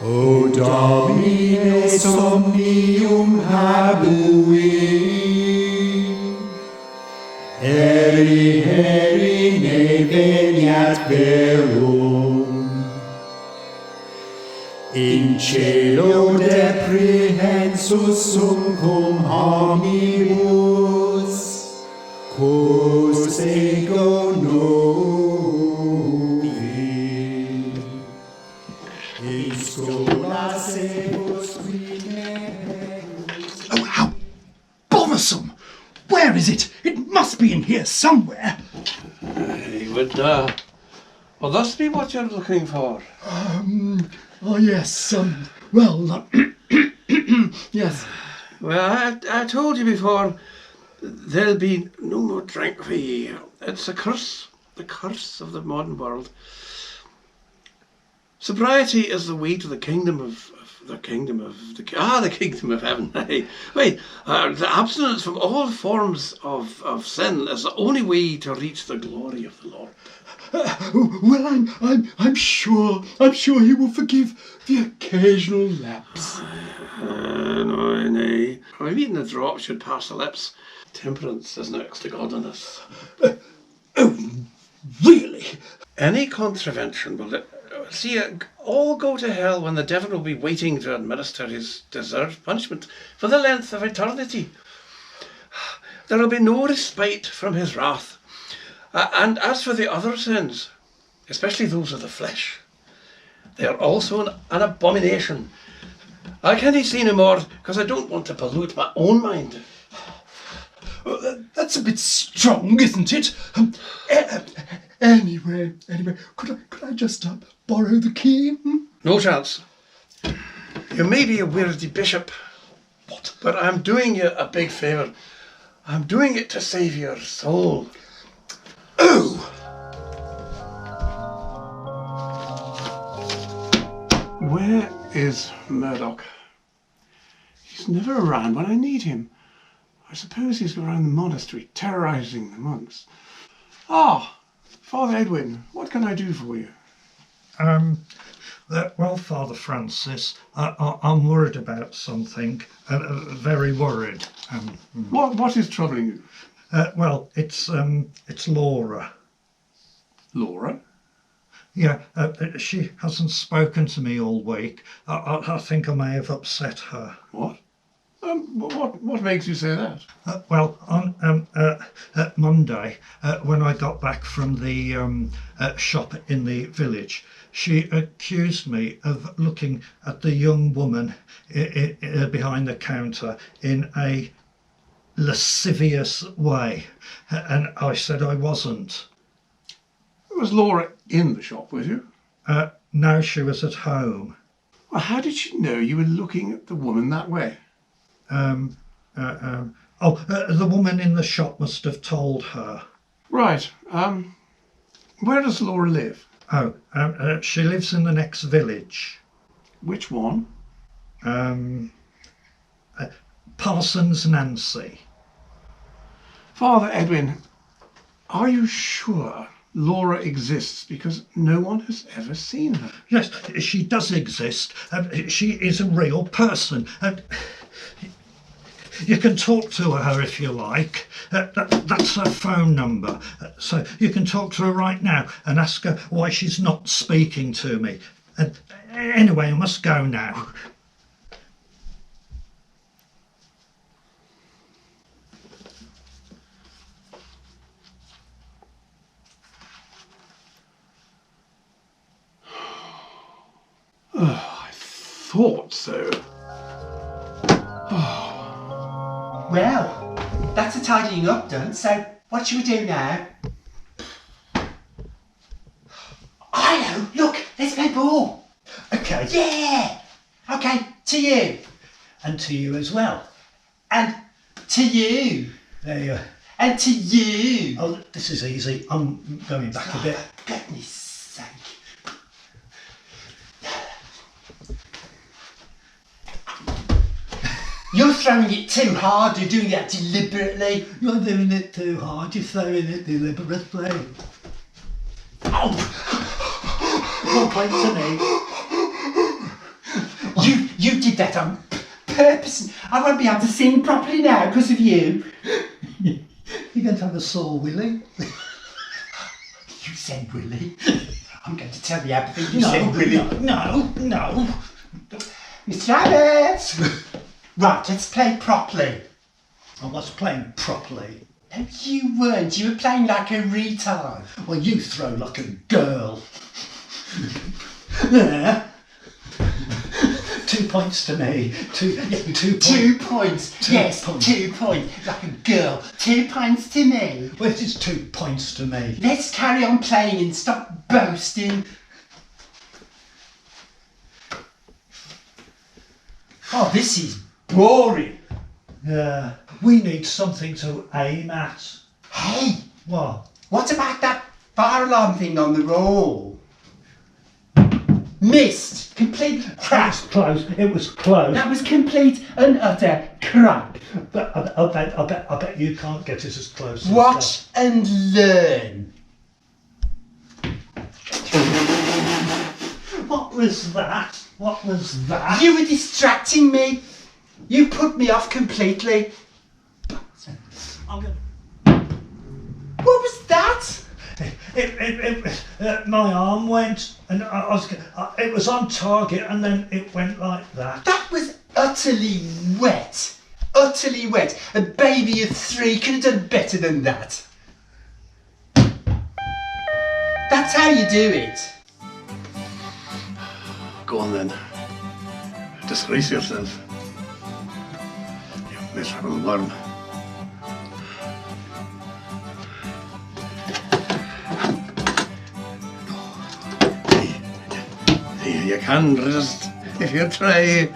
O Domine somnium habui, eri ne veniat verum, in cielo deprehensus sum cum homibus, quos ego novi, in scola sebus Oh, how bothersome! Where is it? It must be in here somewhere. Heywood, will this be what you're looking for? Oh yes, well, yes. Well, I told you before, there'll be no more drink for ye. It's the curse of the modern world. Sobriety is the way to the kingdom of heaven. Wait, the abstinence from all forms of sin is the only way to reach the glory of the Lord. Well, I'm sure he will forgive the occasional lapse. No. I mean, the drop should pass the lips. Temperance is next to godliness. Oh, really? Any contravention will see all go to hell when the devil will be waiting to administer his deserved punishment for the length of eternity. There will be no respite from his wrath. And as for the other sins, especially those of the flesh, they are also an abomination. I can't say no more because I don't want to pollute my own mind. That's a bit strong, isn't it? Anyway, could I just borrow the key? No chance. You may be a weirdy bishop, but I'm doing you a big favour. I'm doing it to save your soul. Oh! Where is Murdoch? He's never around when I need him. I suppose he's around the monastery, terrorising the monks. Father Edwin, what can I do for you? Well, Father Francis, I'm worried about something. Very worried. What is troubling you? Well, it's Laura. Laura? Yeah, she hasn't spoken to me all week. I think I may have upset her. What? What makes you say that? Well, on Monday, when I got back from the shop in the village, she accused me of looking at the young woman behind the counter in a lascivious way, and I said I wasn't. Was Laura in the shop with you? No, she was at home. Well, how did she know you were looking at the woman that way? The woman in the shop must have told her. Right. Where does Laura live? She lives in the next village. Which one? Parsons Nancy. Father Edwin, are you sure Laura exists? Because no one has ever seen her. Yes, she does exist. She is a real person. You can talk to her if you like. That's her phone number. So you can talk to her right now and ask her why she's not speaking to me. Anyway, I must go now. I thought so. Well, that's a tidying up done, so what should we do now? I know, look, let's play ball. Okay. Yeah! Okay, to you. And to you as well. And to you. There you are. And to you. Oh, this is easy. I'm going back a bit. For goodness sake. You're throwing it too hard, you're doing that deliberately. You're doing it too hard, you're throwing it deliberately. Oh! 1 point to me. You did that on purpose. I won't be able to sing properly now because of you. You're going to have a sore willy. You said Willie. I'm going to tell the Abbot you said Willie. No. Mr. Abbott! Right, let's play properly. I was playing properly. No, you weren't. You were playing like a retard. Well, you throw like a girl. There. 2 points to me. 2 points. 2 points. Two Yes, points. 2 points. Like a girl. 2 points to me. Well, it is 2 points to me. Let's carry on playing and stop boasting. Oh, this is boring. Yeah. We need something to aim at. Hey, What? what about that fire alarm thing on the wall? Missed. Complete crap. It was close. That was complete and utter crap. But I bet you can't get it as close as Watch and learn. What was that? What was that? You were distracting me. You put me off completely. I'm gonna... What was that? My arm went, and it was on target, and then it went like that. That was utterly wet. Utterly wet. A baby of 3 could have done better than that. That's how you do it. Go on then. Disgrace yourself. You miserable worm. You can resist if you try.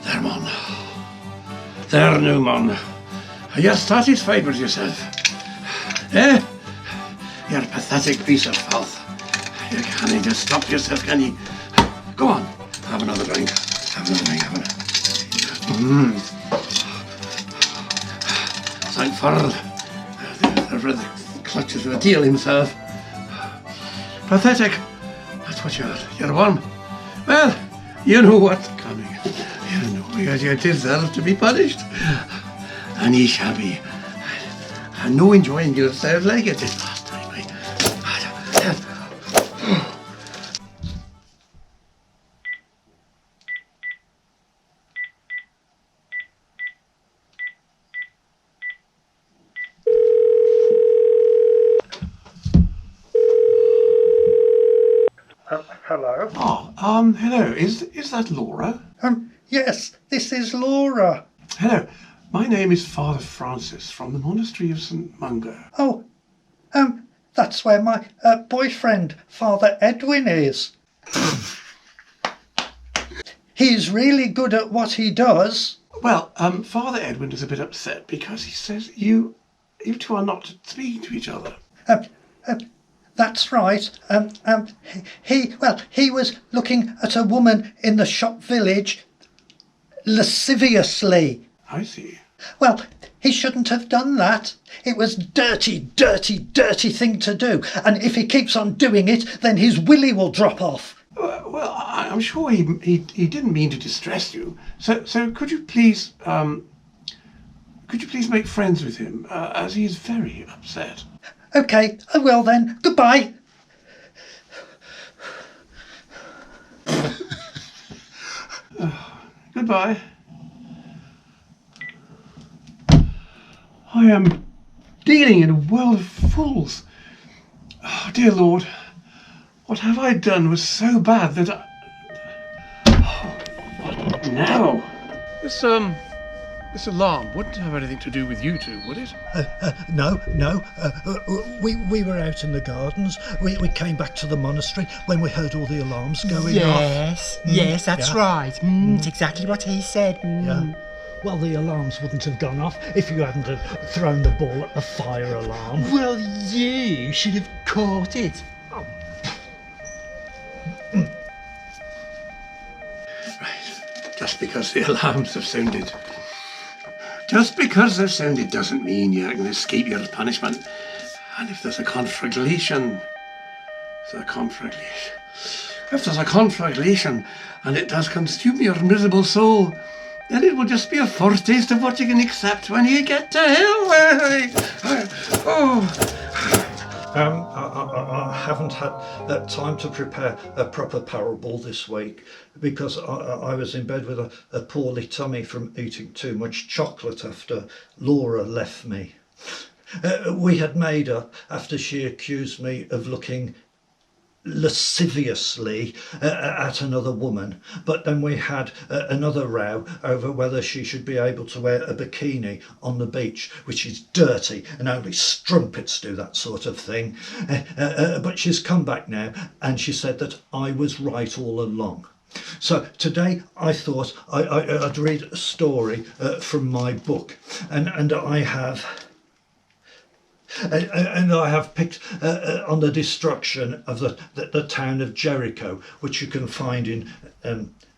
There, man. There, now, man. Are you satisfied with yourself? Eh? You're a pathetic piece of filth. You can't just stop yourself, can you? Go on. Have another drink. Have another drink. Thank Farrell. The clutches of a deal himself. Pathetic. That's what you're one. Well, you know what's coming. You know you deserve to be punished. And ye shall be. And no enjoying yourself like it did last time. Hello? Hello. Is that Laura? Yes, this is Laura. Hello. My name is Father Francis from the Monastery of St. Mungo. Oh, that's where my boyfriend, Father Edwin, is. He's really good at what he does. Well, Father Edwin is a bit upset because he says you two are not speaking to each other. That's right. He was looking at a woman in the shop village lasciviously. I see. Well, he shouldn't have done that. It was dirty thing to do. And if he keeps on doing it, then his willy will drop off. Well, I'm sure he didn't mean to distress you. So could you please make friends with him, as he is very upset. OK, I will then. Goodbye. Goodbye. I am dealing in a world of fools. Oh, dear Lord, what have I done was so bad that I... Oh, what now? This alarm wouldn't have anything to do with you two, would it? No. We were out in the gardens. We came back to the monastery when we heard all the alarms going off. Yes, that's right. It's exactly what he said. Yeah. Well, the alarms wouldn't have gone off if you hadn't have thrown the ball at the fire alarm. Well, you should have caught it. Right, just because the alarms have sounded. Just because they've sounded doesn't mean you can escape your punishment. And if there's a conflagration, and it does consume your miserable soul, then it will just be a foretaste of what you can accept when you get to hell. I haven't had time to prepare a proper parable this week because I was in bed with a poorly tummy from eating too much chocolate after Laura left me. We had made up after she accused me of looking lasciviously at another woman, but then we had another row over whether she should be able to wear a bikini on the beach, which is dirty and only strumpets do that sort of thing. But she's come back now and she said that I was right all along. So today I thought I'd read a story from my book, and I have picked on the destruction of the town of Jericho, which you can find in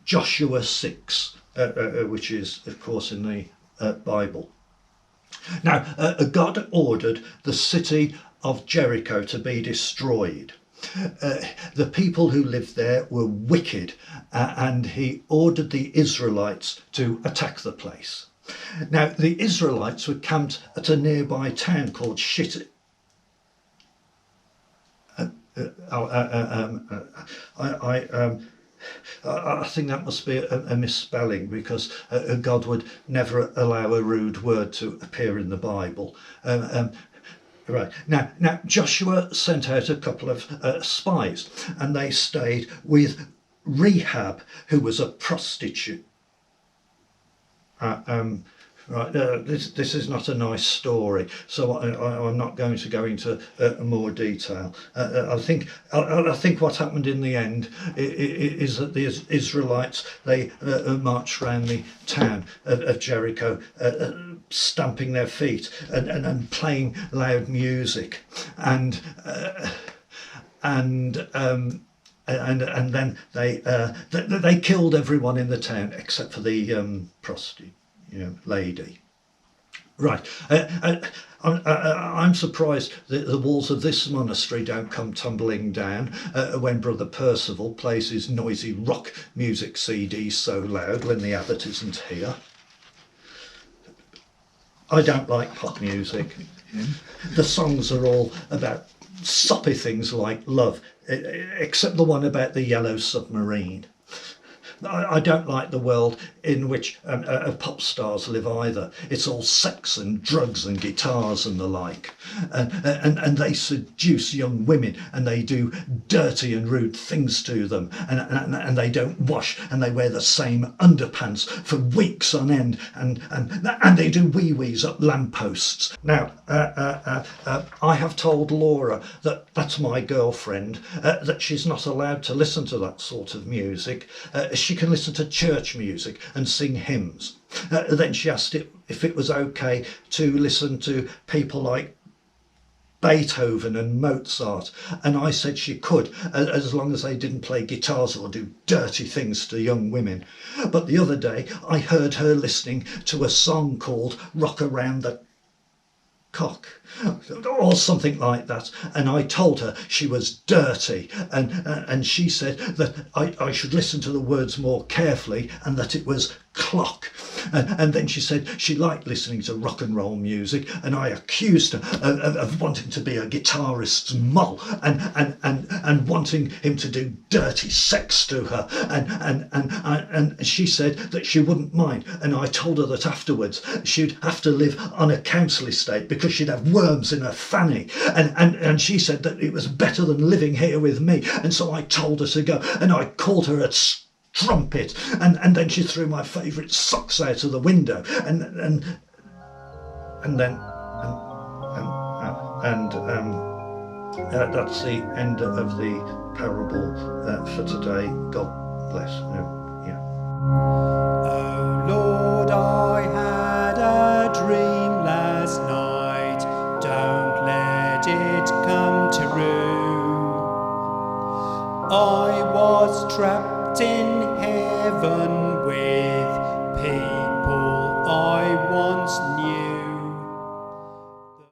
Joshua 6, which is, of course, in the Bible. Now, God ordered the city of Jericho to be destroyed. The people who lived there were wicked, and he ordered the Israelites to attack the place. Now, the Israelites were camped at a nearby town called I think that must be a misspelling, because God would never allow a rude word to appear in the Bible. Right. Now, Joshua sent out a couple of spies, and they stayed with Rahab, who was a prostitute. This is not a nice story, so I'm not going to go into more detail. I think what happened in the end is that the Israelites, they marched around the town of Jericho, stamping their feet and playing loud music, and then they killed everyone in the town except for the prostitute. Lady. Right. I'm surprised that the walls of this monastery don't come tumbling down when Brother Perceval plays his noisy rock music CDs so loud when the abbot isn't here. I don't like pop music. The songs are all about soppy things like love, except the one about the yellow submarine. I don't like the world in which pop stars live either. It's all sex and drugs and guitars and the like. And they seduce young women, and they do dirty and rude things to them. And they don't wash, and they wear the same underpants for weeks on end. And they do wee-wees up lampposts. Now, I have told Laura that's my girlfriend, that she's not allowed to listen to that sort of music. She can listen to church music and sing hymns. Then she asked if it was okay to listen to people like Beethoven and Mozart, and I said she could, as long as they didn't play guitars or do dirty things to young women. But the other day I heard her listening to a song called Rock Around the Cock, or something like that, and I told her she was dirty, and she said that I should listen to the words more carefully, and that it was clock. And then she said she liked listening to rock and roll music, and I accused her of wanting to be a guitarist's moll, and wanting him to do dirty sex to her, and she said that she wouldn't mind, and I told her that afterwards she'd have to live on a council estate because she'd have worms in her fanny, and she said that it was better than living here with me, and so I told her to go, and I called her a strumpet, and then she threw my favourite socks out of the window, and that's the end of the parable for today. God bless. Oh Lord, I had a dream last night. Don't let it come true. I was trapped in heaven with